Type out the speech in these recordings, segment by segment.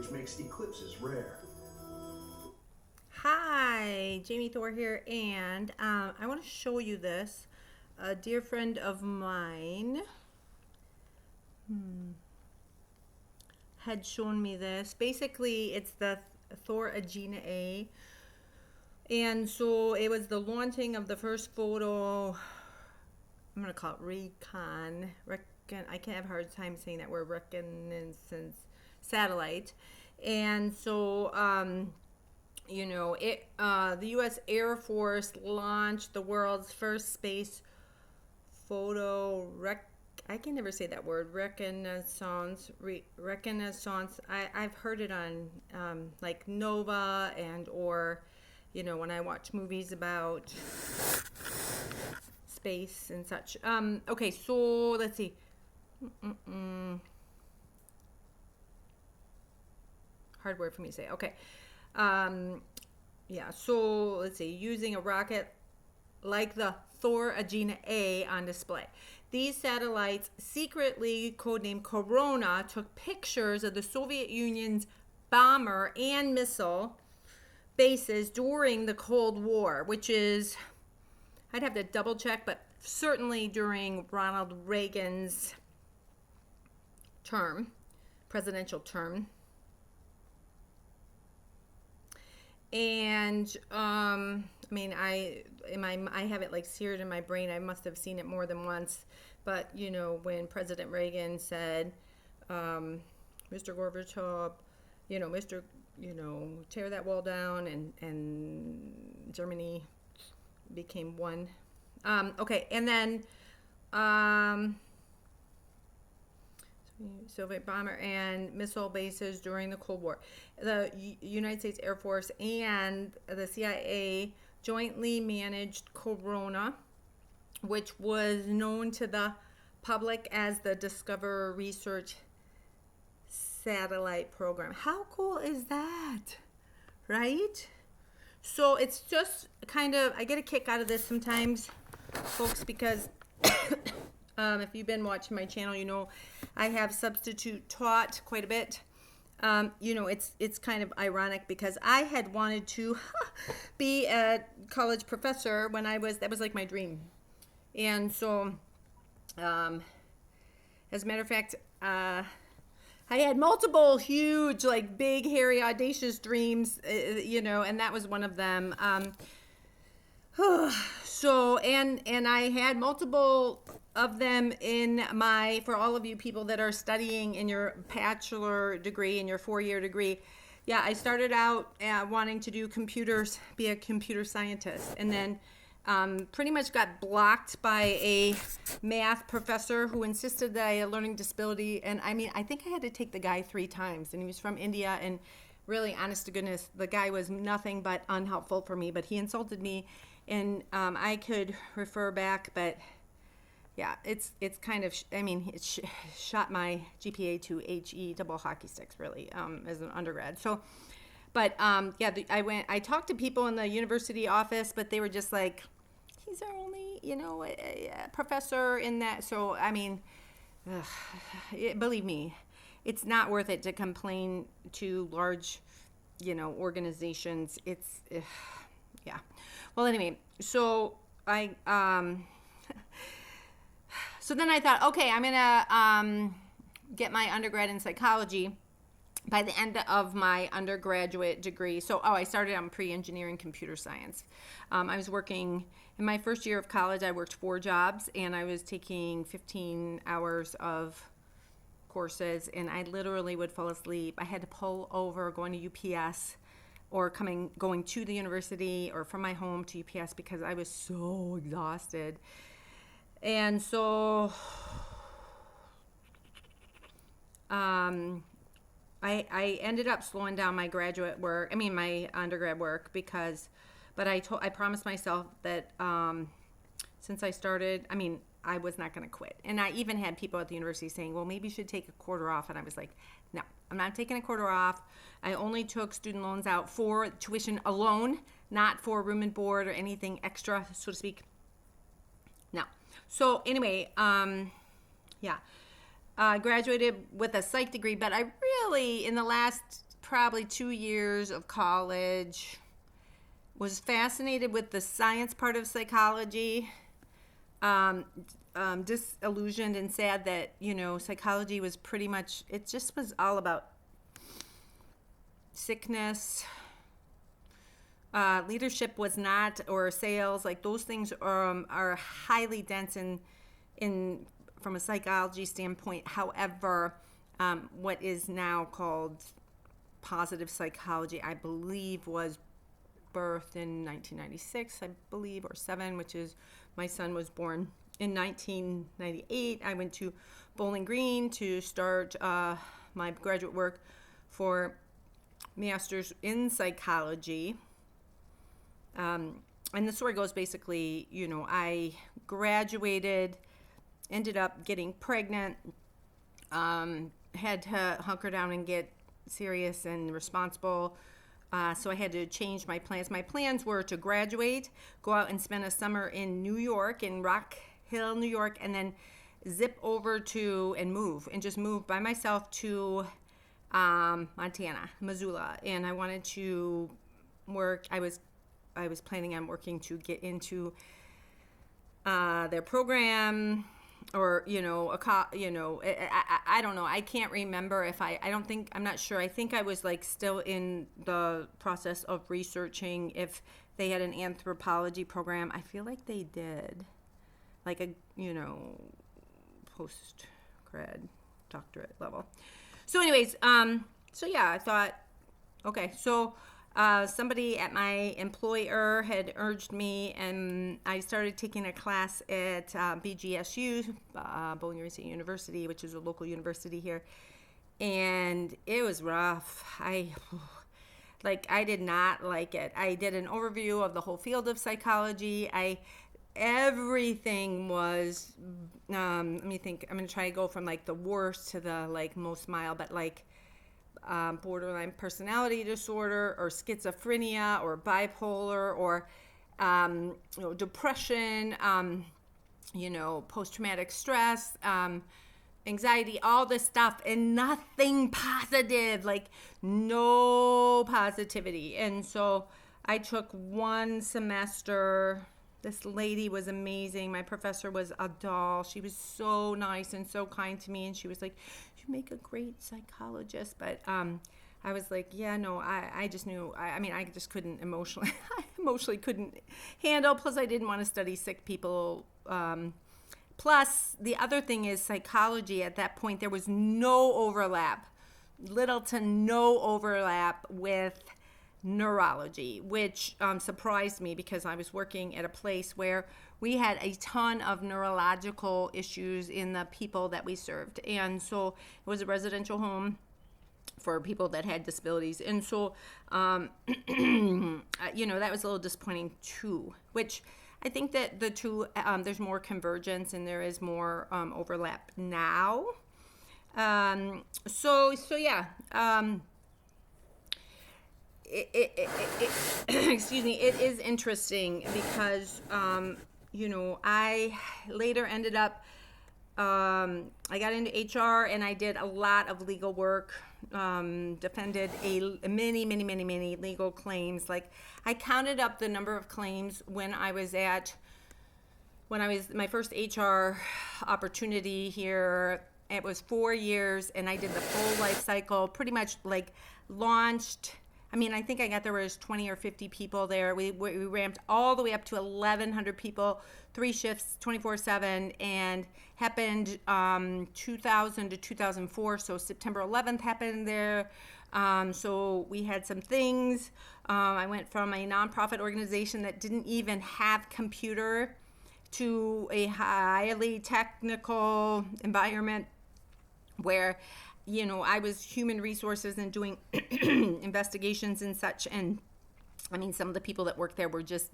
which makes eclipses rare. Hi, Jamie Thor here, and I want to show you this. A dear friend of mine had shown me this. Basically, it's the Thor Agena A, and so it was the launching of the first photo. I'm gonna call it recon. I can't have a hard time saying that word. Reconnaissance satellite, and so. The U.S. Air Force launched the world's first space I can never say that word. Reconnaissance. I've heard it on like Nova or when I watch movies about space and such. Okay, so let's see. Hard word for me to say. Okay. So let's see, using a rocket like the Thor Agena A on display. These satellites, secretly codenamed Corona, took pictures of the Soviet Union's bomber and missile bases during the Cold War, which is, I'd have to double check, but certainly during Ronald Reagan's presidential term. And I have it like seared in my brain. I must have seen it more than once. But when President Reagan said, "Mr. Gorbachev, tear that wall down," and Germany became one. Okay, and then Soviet bomber and missile bases during the Cold War. The United States Air Force and the CIA jointly managed Corona, which was known to the public as the Discover Research Satellite Program. How cool is that? Right? So it's just kind of, I get a kick out of this sometimes, folks, because if you've been watching my channel, I have substitute taught quite a bit. It's kind of ironic because I had wanted to be a college professor when that was like my dream. And so, as a matter of fact, I had multiple huge, like big, hairy, audacious dreams, and that was one of them. So, and I had multiple of them for all of you people that are studying in your bachelor degree, in your 4-year degree. Yeah, I started out wanting to do computers, be a computer scientist, and then pretty much got blocked by a math professor who insisted that I had a learning disability. And I think I had to take the guy 3 times, and he was from India, and really, honest to goodness, the guy was nothing but unhelpful for me, but he insulted me. And I could refer back, but yeah, it's kind of, it shot my GPA to HE double hockey sticks, really, as an undergrad. So, but I talked to people in the university office, but they were just like, he's our only, a professor in that. So, believe me, it's not worth it to complain to large, organizations. It's, yeah. Well, anyway, so so then I thought, okay, I'm going to get my undergrad in psychology by the end of my undergraduate degree. So, I started on pre-engineering computer science. I was working, in my first year of college, I worked 4 jobs, and I was taking 15 hours of courses, and I literally would fall asleep. I had to pull over going to UPS or going to the university or from my home to UPS because I was so exhausted. And so I ended up slowing down my my undergrad work but I promised myself that since I started, I was not going to quit. And I even had people at the university saying, well, maybe you should take a quarter off. And I was like, no, I'm not taking a quarter off. I only took student loans out for tuition alone, not for room and board or anything extra, so to speak. No. So anyway, graduated with a psych degree, but I really, in the last probably 2 years of college. Was fascinated with the science part of psychology. Disillusioned and sad that, psychology was pretty much, it just was all about sickness. Leadership was not, or sales, like those things are highly dense in from a psychology standpoint. However, what is now called positive psychology, I believe, was birthed in 1996, I believe, or 7, which is, my son was born in 1998. I went to Bowling Green to start my graduate work for master's in psychology. And the story goes basically, I graduated, ended up getting pregnant, had to hunker down and get serious and responsible. So I had to change my plans. My plans were to graduate, go out and spend a summer in New York, in Rock Hill, New York, and then zip over to and just move by myself to Montana, Missoula. And I wanted to work. I was planning on working to get into their program, or I don't know. I can't remember if I'm not sure. I think I was like still in the process of researching if they had an anthropology program. I feel like they did, like a post grad doctorate level. So anyways, so yeah, I thought, okay, so somebody at my employer had urged me, and I started taking a class at BGSU, Bowling Green State University, which is a local university here, and it was rough. I did not like it. I did an overview of the whole field of psychology. Everything was, let me think, I'm going to try to go from like the worst to the like most mild, but like borderline personality disorder, or schizophrenia, or bipolar, or depression, post-traumatic stress, anxiety, all this stuff, and nothing positive, like no positivity. And so I took one semester. This lady was amazing. My professor was a doll. She was so nice and so kind to me, and she was like, "You make a great psychologist." But I was like, yeah, no, I just knew, I just couldn't emotionally, I emotionally couldn't handle. Plus, I didn't want to study sick people. Plus, the other thing is psychology at that point, there was no overlap, little to no overlap with neurology, which surprised me, because I was working at a place where we had a ton of neurological issues in the people that we served. And so it was a residential home for people that had disabilities. And so, that was a little disappointing too, which I think that the two, there's more convergence and there is more overlap now. So yeah. Excuse me, it is interesting because, I later ended up, I got into HR and I did a lot of legal work, defended many legal claims. Like, I counted up the number of claims when I was my first HR opportunity here. It was 4 years, and I did the full life cycle, pretty much like launched. I think there was 20 or 50 people there. We ramped all the way up to 1,100 people, 3 shifts, 24/7, and happened 2000 to 2004. So September 11th happened there. So we had some things. I went from a nonprofit organization that didn't even have computer to a highly technical environment where I was human resources and doing investigations and such. And some of the people that worked there were just,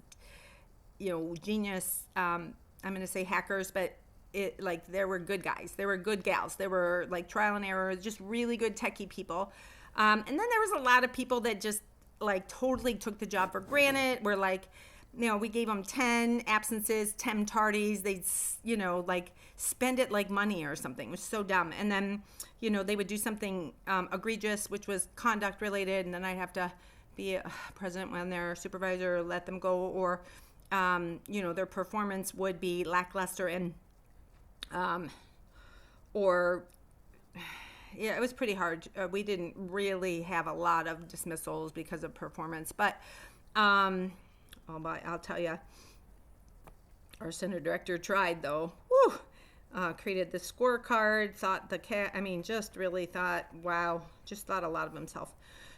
genius. I'm going to say hackers, but there were good guys. There were good gals. There were like trial and error, just really good techie people. And then there was a lot of people that just like totally took the job for granted. Were like, we gave them 10 absences, 10 tardies. They'd, like spend it like money or something. It was so dumb. And then, they would do something egregious, which was conduct related. And then I'd have to be a president when their supervisor let them go, or, their performance would be lackluster and, or, yeah, it was pretty hard. We didn't really have a lot of dismissals because of performance, but, I'll tell you, our center director tried though. Woo! Created the scorecard, just really thought, wow, just thought a lot of himself.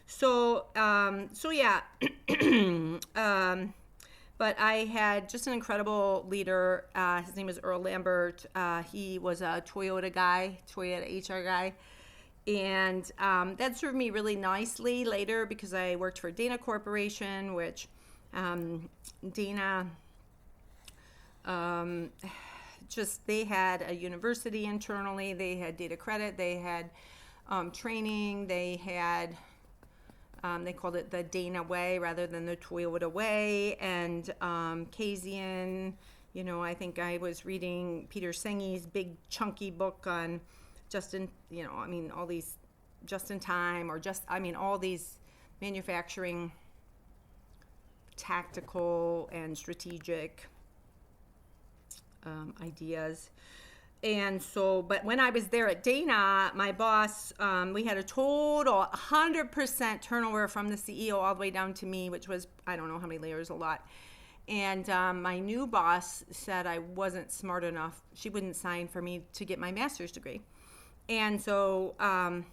So yeah. But I had just an incredible leader. His name is Earl Lambert. He was a Toyota HR guy. And that served me really nicely later because I worked for Dana Corporation, which Dana, they had a university internally. They had data credit. They had training. They had, they called it the Dana way rather than the Toyota way. And Kasian, I think I was reading Peter Sengi's big chunky book on all these just in time all these manufacturing tactical and strategic ideas. And so, but when I was there at Dana, my boss, we had a total 100% turnover from the CEO all the way down to me, which was, I don't know how many layers, a lot. And my new boss said I wasn't smart enough. She wouldn't sign for me to get my master's degree. And so I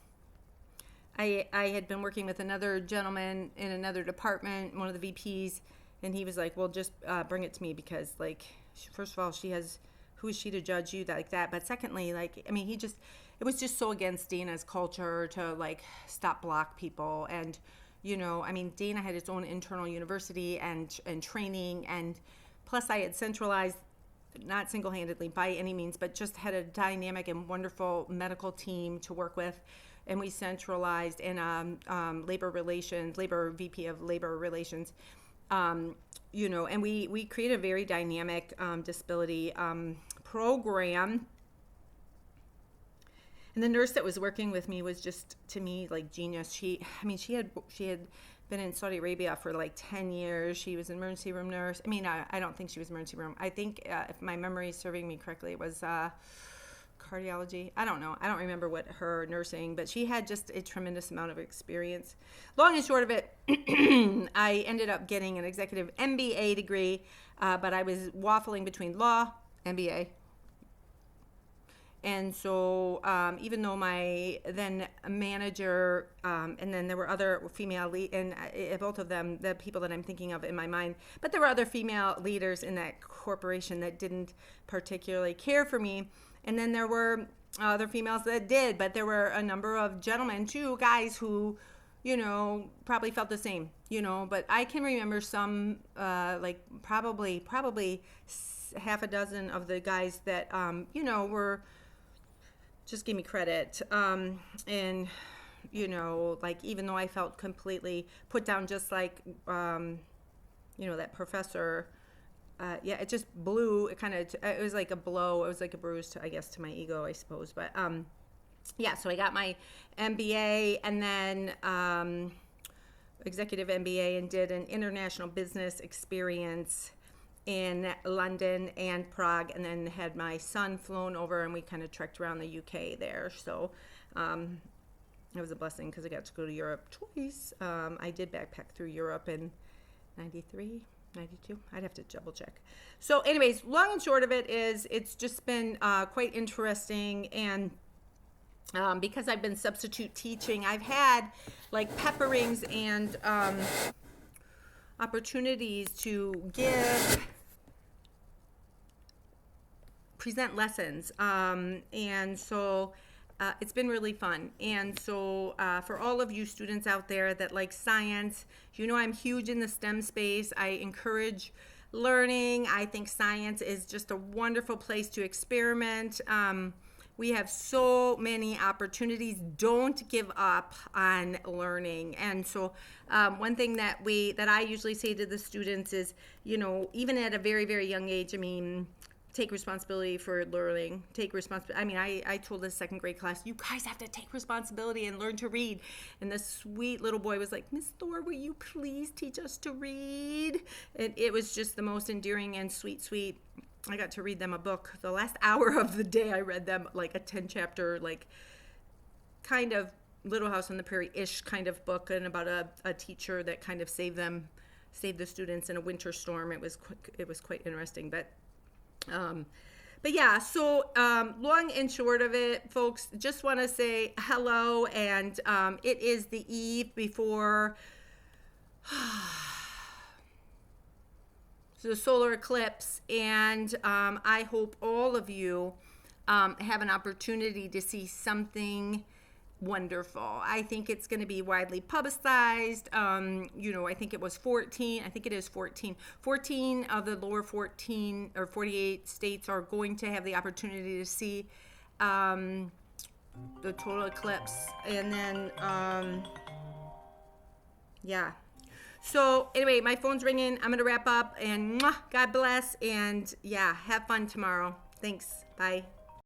had been working with another gentleman in another department, one of the VPs, and he was like, well, just bring it to me because, like, first of all, who is she to judge you like that? But secondly, it was just so against Dana's culture to, like, stop block people. And, Dana had its own internal university and training, and plus I had centralized, not single-handedly by any means, but just had a dynamic and wonderful medical team to work with. And we centralized in labor VP of labor relations, and we created a very dynamic disability program. And the nurse that was working with me was just, to me, like genius. She had been in Saudi Arabia for like 10 years. She was an emergency room nurse. I don't think she was emergency room. I think if my memory is serving me correctly, it was cardiology. I don't know. I don't remember what her nursing, but she had just a tremendous amount of experience. Long and short of it, I ended up getting an executive MBA degree, but I was waffling between law, MBA. And so even though my then manager, and then there were other female and both of them, the people that I'm thinking of in my mind, but there were other female leaders in that corporation that didn't particularly care for me. And then there were other females that did, but there were a number of gentlemen too, guys who, probably felt the same, but I can remember some, probably half a dozen of the guys that, were, just give me credit. And, even though I felt completely put down, just like, that professor, it just blew, it was like a blow. It was like a bruise to my ego, I suppose. But, so I got my MBA and then, executive MBA, and did an international business experience in London and Prague, and then had my son flown over, and we kind of trekked around the UK there. So it was a blessing because I got to go to Europe twice. I did backpack through Europe in 93, 92. I'd have to double check. So anyways, long and short of it is it's just been quite interesting. And because I've been substitute teaching, I've had like pepperings and opportunities to present lessons, and so it's been really fun. And so for all of you students out there that like science, I'm huge in the STEM space. I encourage learning. I think science is just a wonderful place to experiment. We have so many opportunities. Don't give up on learning. And so one thing that I usually say to the students is, even at a very, very young age, I mean, take responsibility for learning. Take responsibility. I mean, I told this second grade class, you guys have to take responsibility and learn to read. And this sweet little boy was like, Miss Thor, will you please teach us to read? And it was just the most endearing and sweet. I got to read them a book. The last hour of the day, I read them like a 10-chapter, like kind of Little House on the Prairie-ish kind of book, and about a teacher that kind of saved the students in a winter storm. It was quite interesting, but yeah, so long and short of it, folks, just want to say hello, and it is the eve before the solar eclipse, and I hope all of you have an opportunity to see something wonderful. I think it's going to be widely publicized. I think it was 14. I think it is 14. 14 of the lower 14 or 48 states are going to have the opportunity to see the total eclipse. And then, yeah. So anyway, my phone's ringing. I'm going to wrap up, and God bless. And yeah, have fun tomorrow. Thanks. Bye.